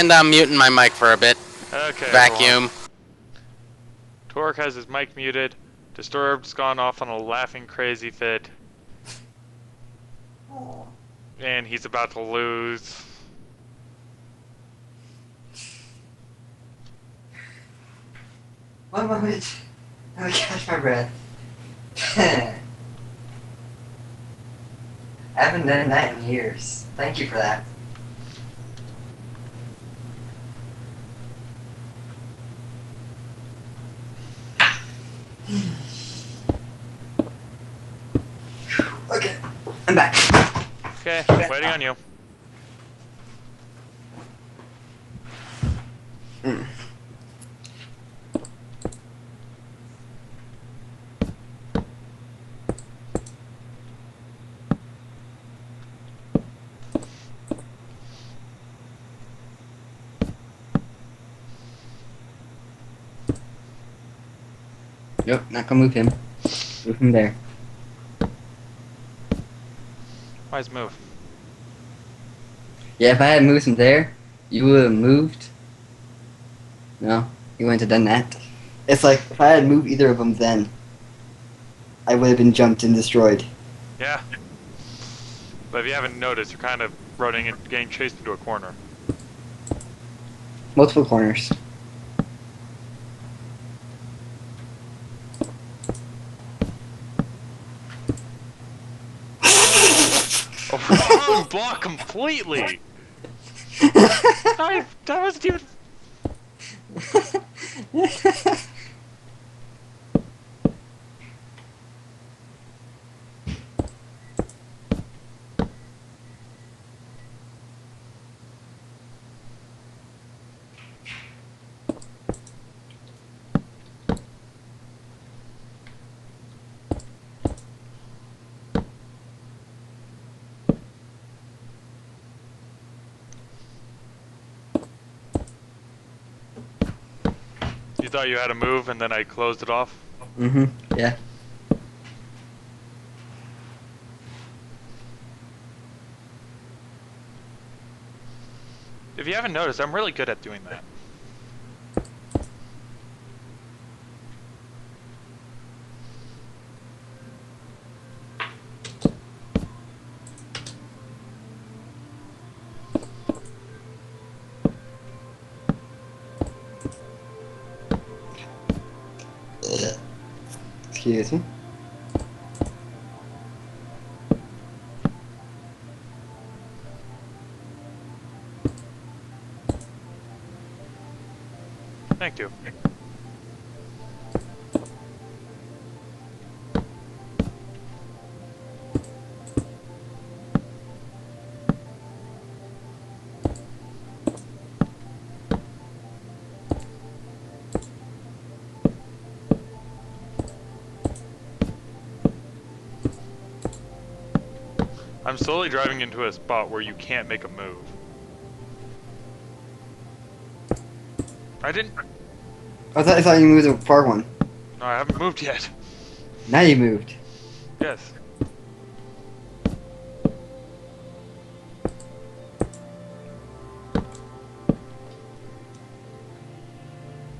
And I'm muting my mic for a bit. Okay, Vacuum. Torque has his mic muted. Disturbed's gone off on a laughing crazy fit. And he's about to lose. One moment. Let me catch my breath. I haven't done that in years. Thank you for that. Okay, I'm back. Okay, waiting on you. Nope, not gonna move him. Move him there. Wise move. Yeah, if I had moved him there, you would have moved. No, you wouldn't have done that. It's like, if I had moved either of them then, I would have been jumped and destroyed. Yeah. But if you haven't noticed, you're kind of running and getting chased into a corner. Multiple corners. Oh, wrong block completely! That wasn't even... You thought you had a move and then I closed it off? Mm-hmm, yeah. If you haven't noticed, I'm really good at doing that. Excuse me. Thank you. I'm slowly driving into a spot where you can't make a move. I didn't... I thought you moved the far one. No, I haven't moved yet. Now you moved. Yes.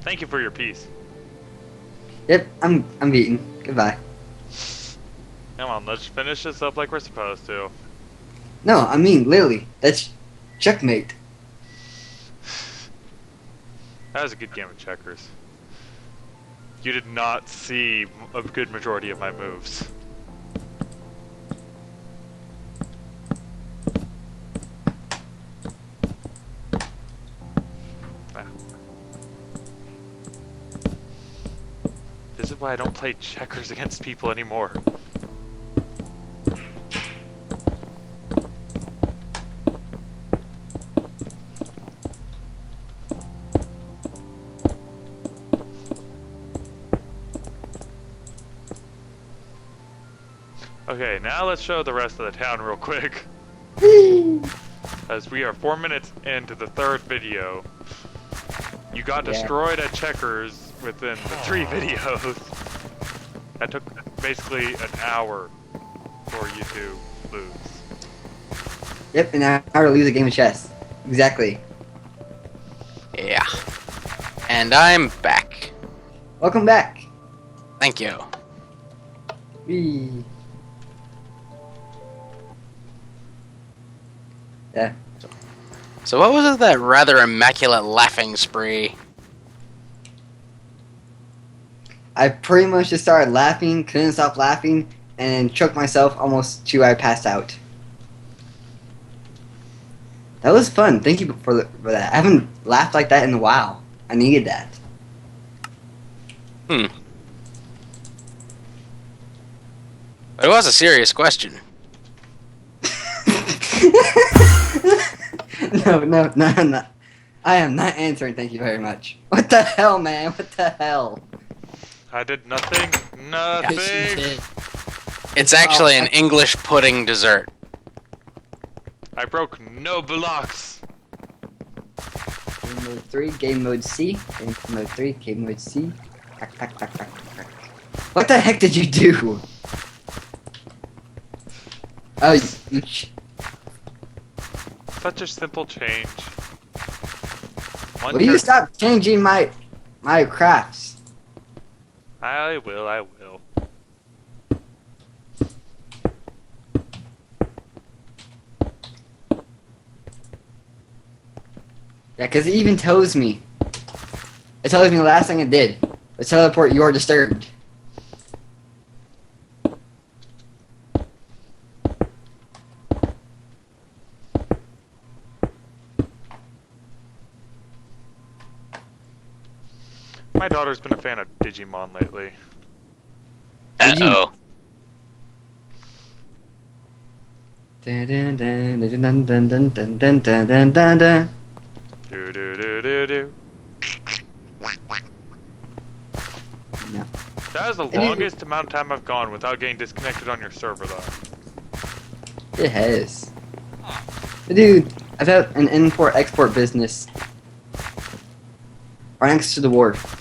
Thank you for your piece. Yep, I'm beaten. Goodbye. Come on, let's finish this up like we're supposed to. No, I mean, literally. That's checkmate. That was a good game of checkers. You did not see a good majority of my moves. Ah. This is why I don't play checkers against people anymore. Okay, now let's show the rest of the town real quick. As we are 4 minutes into the third video. You got destroyed at checkers within the 3 videos. That took basically an hour for you to lose. Yep, and now to lose a game of chess. Exactly. And I'm back. Welcome back. Thank you. Whee. Yeah. So what was that rather immaculate laughing spree? I pretty much just started laughing, couldn't stop laughing, and choked myself almost to I passed out. That was fun. Thank you for that. I haven't laughed like that in a while. I needed that. But it was a serious question. No. I am not answering, thank you very much. What the hell, man? What the hell? I did nothing. Nothing. It's actually an English pudding dessert. I broke no blocks. Game mode 3, game mode C, game mode 3, game mode C. Pack. What the heck did you do? Oh, Such a simple change. will you stop changing my crafts? I will. Yeah, because it even tells me. It tells me the last thing it did. Let's teleport, you are disturbed. My daughter's been a fan of Digimon lately. Uh-oh. Do. No. That is the longest amount of time I've gone without getting disconnected on your server, though. It has. Dude, I've had an import-export business. Right next to the wharf.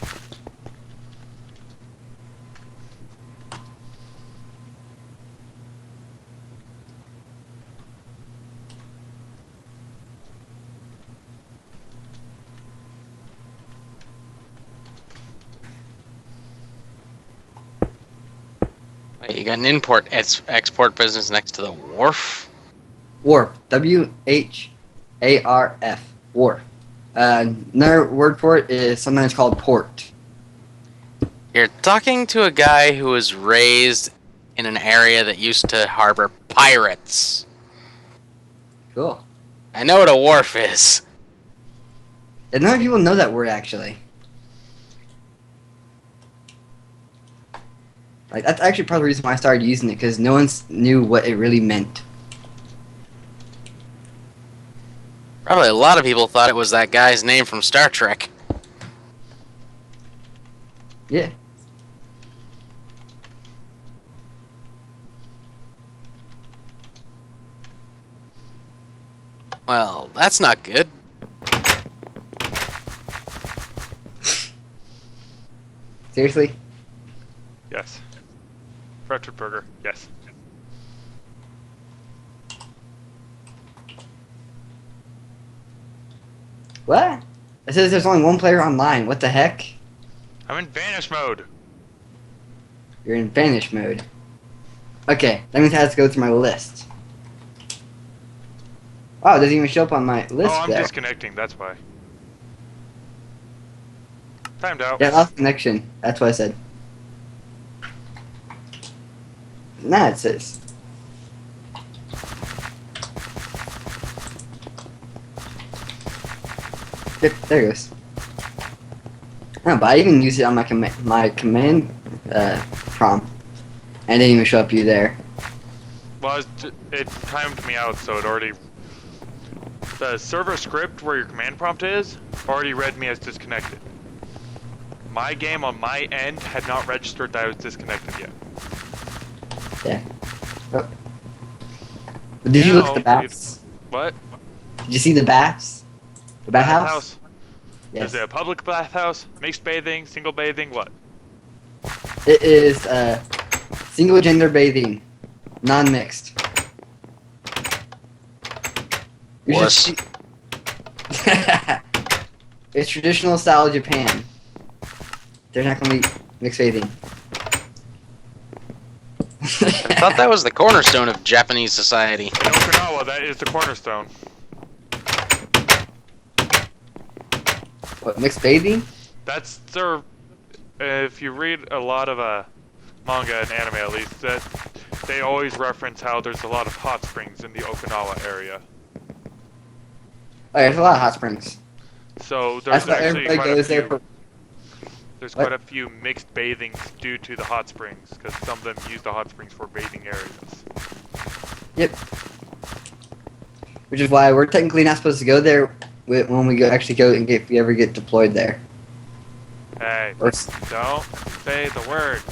Wait, you got an import-export business next to the wharf? Wharf. W-H-A-R-F. Wharf. Another word for it is sometimes called port. You're talking to a guy who was raised in an area that used to harbor pirates. Cool. I know what a wharf is. And none of people know that word, actually. Like, that's actually part of the reason why I started using it, because no one knew what it really meant. Probably a lot of people thought it was that guy's name from Star Trek. Yeah. Well, that's not good. Seriously? Yes. Fretwood Burger. Yes. What? It says there's only one player online. What the heck? I'm in vanish mode. You're in vanish mode. Okay, that means I have to go through my list. Wow, it doesn't even show up on my list Oh, I'm there. disconnecting. That's why. Timed out. Yeah, lost connection. That's what I said. Nah, it says. Yep, there it goes. No, but I even used it on my command prompt, and it didn't even show up you there. Well, it timed me out, so it already... The server script where your command prompt is already read me as disconnected. My game on my end had not registered that I was disconnected yet. Yeah. Oh. But did you look at the bats? What? Did you see the bats? The bathhouse? Yes. Is it a public bathhouse? Mixed bathing? Single bathing? What? It is single gender bathing, non-mixed. You should Wuss. see- It's traditional style Japan. They're not gonna be mixed bathing. I thought that was the cornerstone of Japanese society. In Okinawa, that is the cornerstone. What, mixed bathing? That's their. If you read a lot of manga and anime, at least, that they always reference how there's a lot of hot springs in the Okinawa area. Oh, there's a lot of hot springs. So there's That's why actually everybody quite a goes there few. for. There's What? quite a few mixed bathings due to the hot springs, because some of them use the hot springs for bathing areas. Yep. Which is why we're technically not supposed to go there when we actually go and if we ever get deployed there. Hey, Or, don't say the words.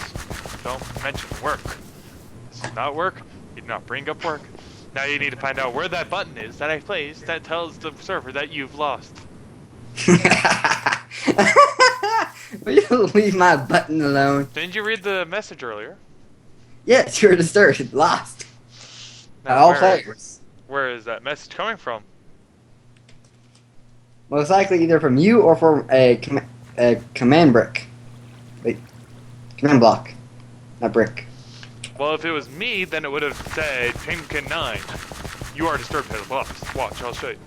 Don't mention work. This is not work. You do not bring up work. Now you need to find out where that button is that I placed that tells the server that you've lost. Will you leave my button alone? Didn't you read the message earlier? Yes, you're disturbed. Lost. Now, All where- players. Where is that message coming from? Most likely either from you or from a command brick. Wait. Command block. Not brick. Well, if it was me, then it would have said Pinkin 9. You are disturbed, has lost. Watch, I'll show you.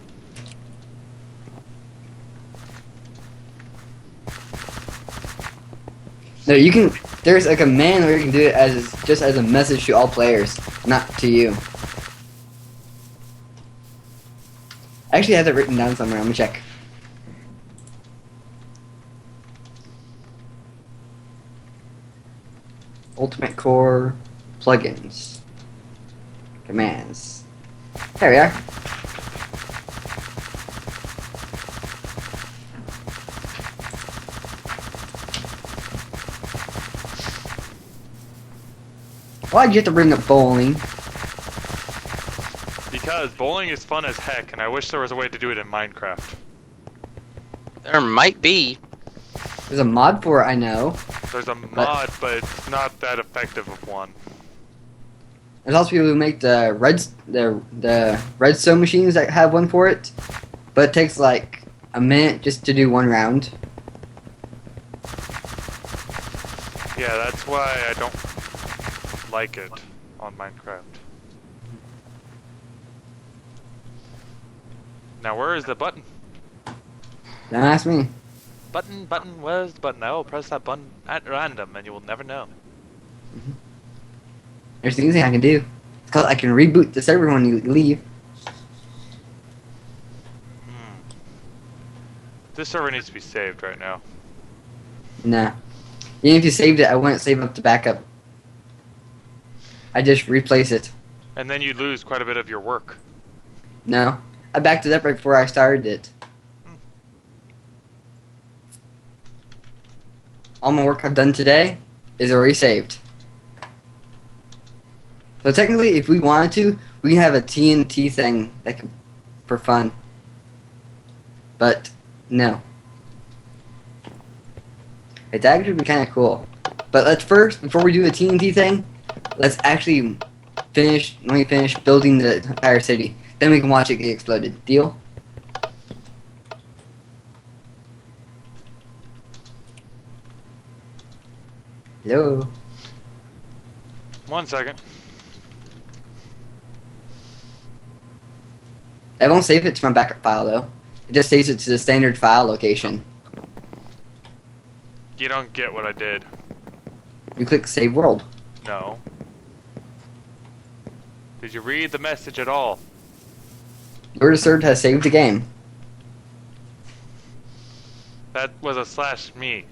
No, you can. There's a command where you can do it as just as a message to all players, not to you. I actually have it written down somewhere. Let me check. Ultimate Core plugins, commands. There we are. Why'd you have to bring up bowling? Because bowling is fun as heck, and I wish there was a way to do it in Minecraft. There might be. There's a mod for it, I know. There's a mod, but it's not that effective of one. There's also people who make the redstone machines that have one for it, but it takes like a minute just to do one round. Yeah, that's why I don't like it on Minecraft. Now, where is the button? Don't ask me. Button, where's the button? I will press that button at random, and you will never know. There's things I can do. It's called I can reboot the server when you leave. This server needs to be saved right now. Nah. Even if you saved it, I wouldn't save up the backup. I just replace it. And then you lose quite a bit of your work. No. I backed it up right before I started it. All my work I've done today is already saved. So technically, if we wanted to, we can have a TNT thing that can, for fun. But no. It's actually be kind of cool. But let's first, before we do the TNT thing, let's actually finish. Let me finish building the entire city. Then we can watch it get exploded. Deal? Hello. 1 second. I won't save it to my backup file though. It just saves it to the standard file location. You don't get what I did. You click Save World. No. Did you read the message at all? Your server has saved the game. That was a slash me.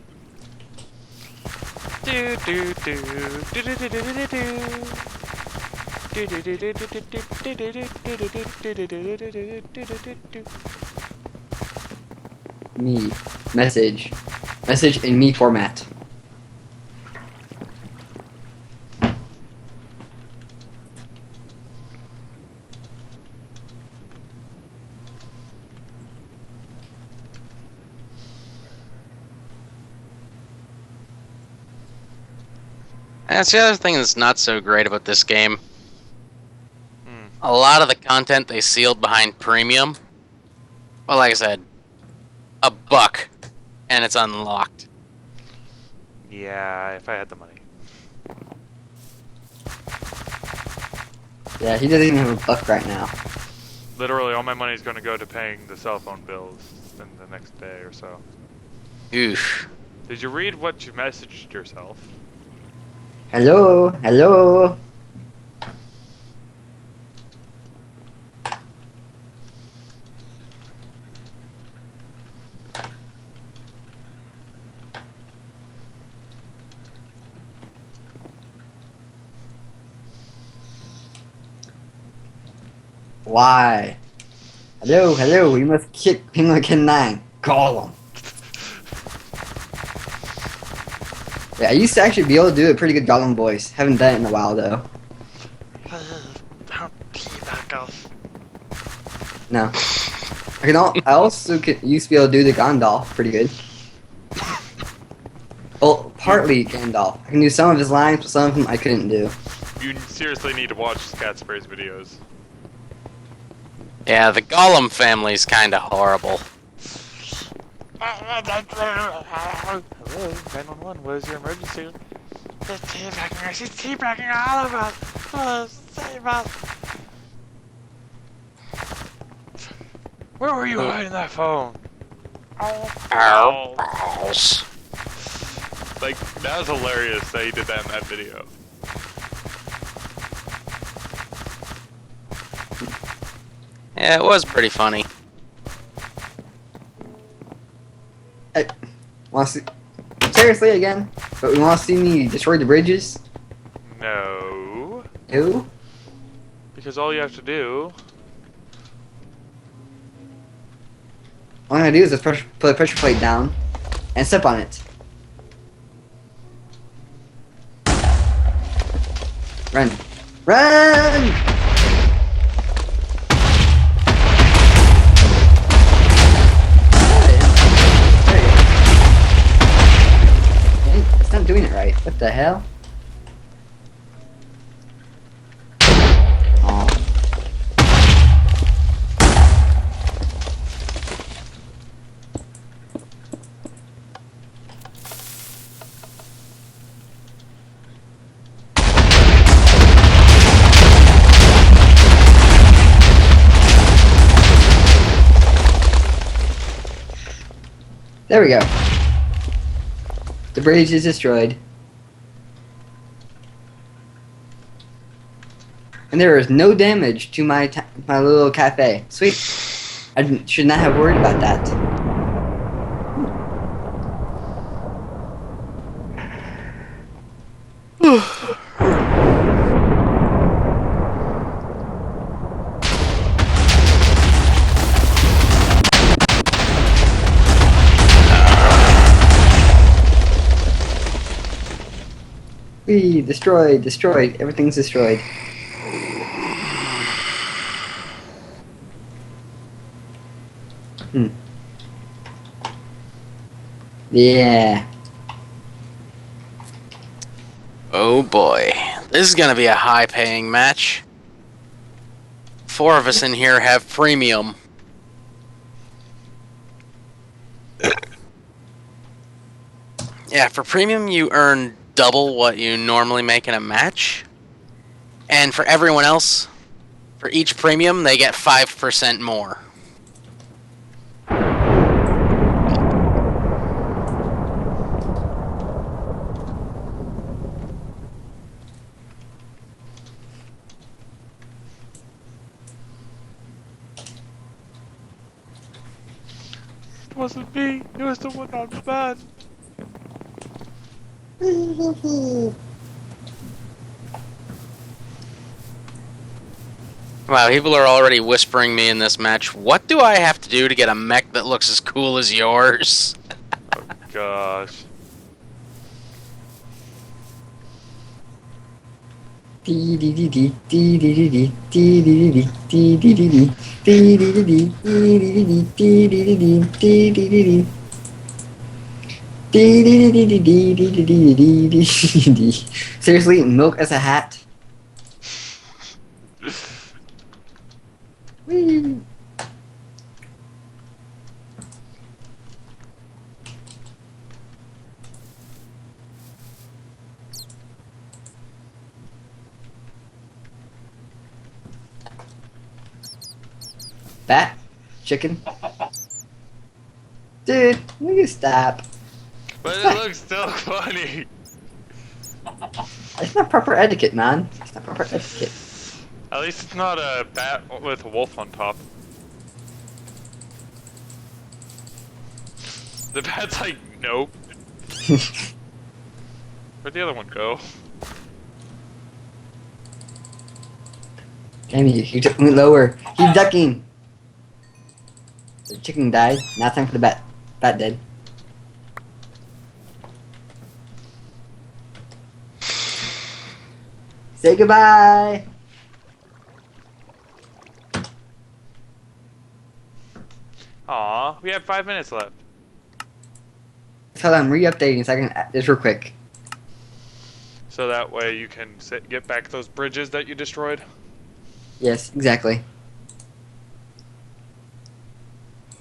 Do do do do do do do do do. Me. Message. Message in me format. That's the other thing that's not so great about this game. A lot of the content they sealed behind premium. Well, like I said, $1, and it's unlocked. Yeah, if I had the money. Yeah, he doesn't even have a buck right now. Literally, all my money is going to go to paying the cell phone bills in the next day or so. Oof. Did you read what you messaged yourself? Hello, hello. Why? Hello, hello. We must kick Penguin 9. Call him. Yeah, I used to actually be able to do a pretty good Gollum voice. Haven't done it in a while though. Don't teabag us. No. I also used to be able to do the Gandalf pretty good. Well, partly Gandalf. I can do some of his lines, but some of them I couldn't do. You seriously need to watch Scatspray's videos. Yeah, the Gollum family's kind of horrible. Hello, 911, what is your emergency? She's teabagging us, she's teabagging all of us! Oh, save us! Where were you hiding that phone? Ow. Balls. Like, that was hilarious that he did that in that video. Yeah, it was pretty funny. Hey, want to see? Seriously again? But we want to see me destroy the bridges? No. Who? Because all you have to do... All I'm gonna do is just put a pressure plate down and step on it. Run. Run! It's not doing it right. What the hell? Aw. There we go. The bridge is destroyed. And there is no damage to my little cafe. Sweet. I should not have worried about that. Whee, destroyed, destroyed. Everything's destroyed. Yeah. Oh boy. This is gonna be a high-paying match. 4 of us in here have premium. Yeah, for premium you earn double what you normally make in a match. And for everyone else, for each premium, they get 5% more. It wasn't me, it was the one on the bed. Wow, people are already whispering me in this match, what do I have to do to get a mech that looks as cool as yours? Oh gosh. Seriously, milk as a hat? Whee. Bat? Chicken? Dude, will you stop? But it looks so funny. It's not proper etiquette, man. It's not proper etiquette. At least it's not a bat with a wolf on top. The bat's like, nope. Where'd the other one go? Damn you, he took me lower. He's ducking. The chicken died. Now time for the bat. Bat dead. Say goodbye. Aw, we have 5 minutes left. Hold on, I'm re-updating so I can add this real quick. So that way you can get back those bridges that you destroyed. Yes, exactly.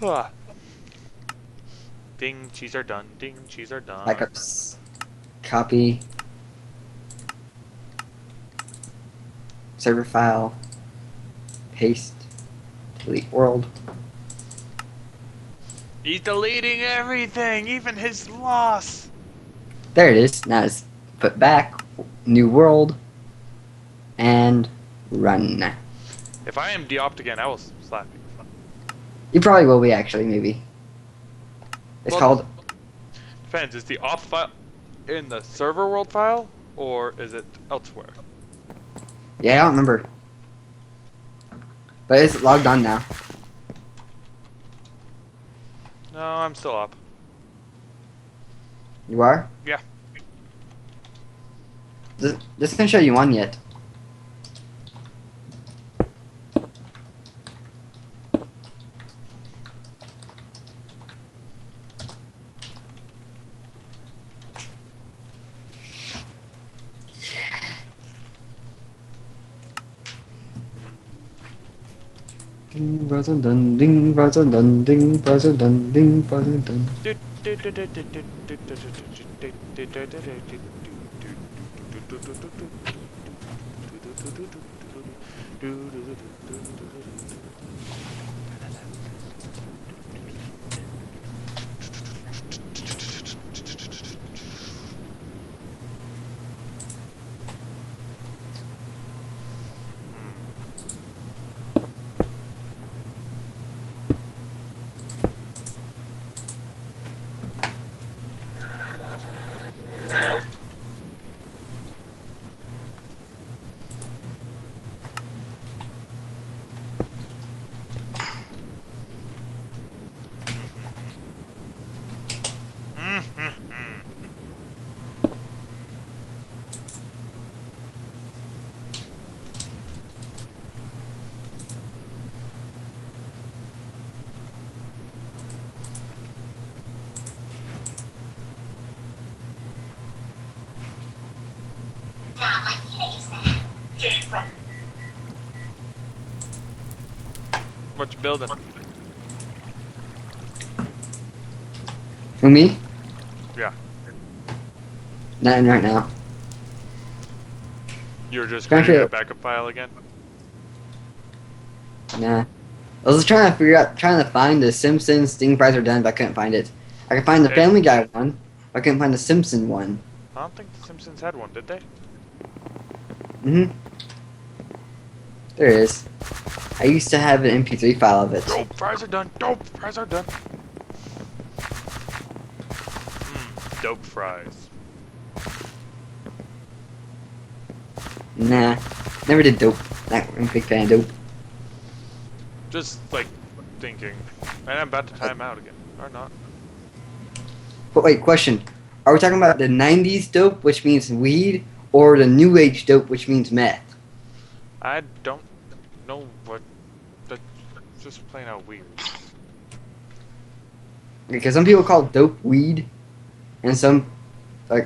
Ah. Ding, cheese are done. Ding, cheese are done. Backups. Copy. Server file. Paste. Delete world. He's deleting everything, even his loss. There it is. Now it's put back. New world. And run. If I am de-opt again, I will slap you. You probably will be, actually, maybe. It's Well, called... Depends, is the opt file in the server world file, or is it elsewhere? Yeah, I don't remember. But it's logged on now. No, I'm still up. You are? Yeah. This doesn't show you on yet. Ding, dun, dun, ding, dun, dun, ding, dun, ding, dun. What you building? Who, me? Yeah. Nothing right now. You're just Trying to creating a figure- backup file again? Nah. I was just trying to find the Simpsons Sting Fries Are Done, but I couldn't find it. I could find the Okay. Family Guy one, but I couldn't find the Simpson one. I don't think The Simpsons had one, did they? Mm-hmm. There it is. I used to have an MP3 file of it. Dope, fries are done. Dope, fries are done. Dope fries. Nah. Never did dope. Not a big fan of dope. Just like thinking. And I'm about to time out again. Or not. But wait, question. Are we talking about the 90s dope, which means weed, or the new age dope, which means meth? I don't know what. That's just plain out weird. Because some people call dope weed, and some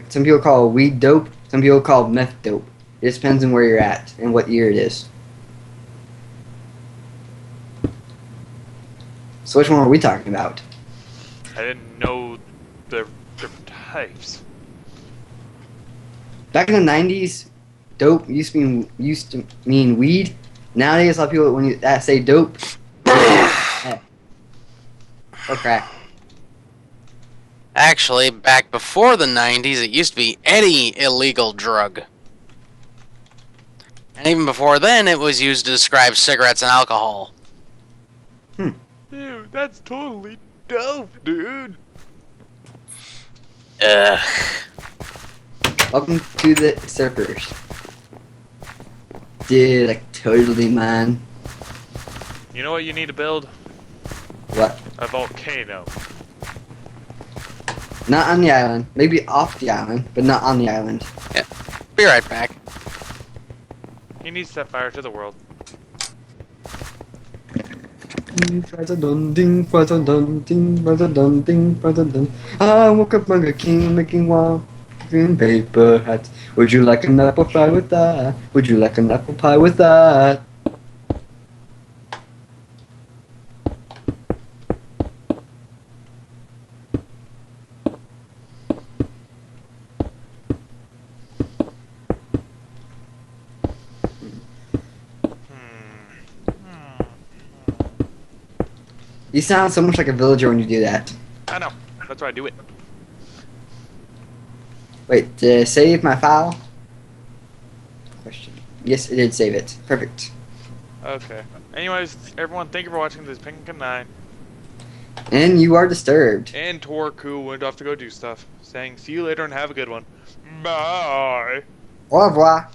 people call weed dope, some people call meth dope. It just depends on where you're at and what year it is. So which one are we talking about? I didn't know the different types. Back in the 90s, dope used to mean weed. Nowadays, a lot of people when you say dope, Or crack. Actually, back before the 90s, it used to be any illegal drug. And even before then, it was used to describe cigarettes and alcohol. Dude, that's totally dope, dude. Ugh. Welcome to the surfers. Dude, like totally, man. You know what you need to build? What? A volcano. Not on the island. Maybe off the island, but not on the island. Be right back. He needs to set fire to the world. I woke up like a king making wild green paper hats. Would you like an apple pie with that? Would you like an apple pie with that? You sound so much like a villager when you do that. I know. That's why I do it. Wait, did I save my file? Question. Yes, it did save it. Perfect. Okay. Anyways, everyone, thank you for watching this Pink 9. And you are disturbed. And Torku went off to go do stuff, saying see you later and have a good one. Bye. Au revoir.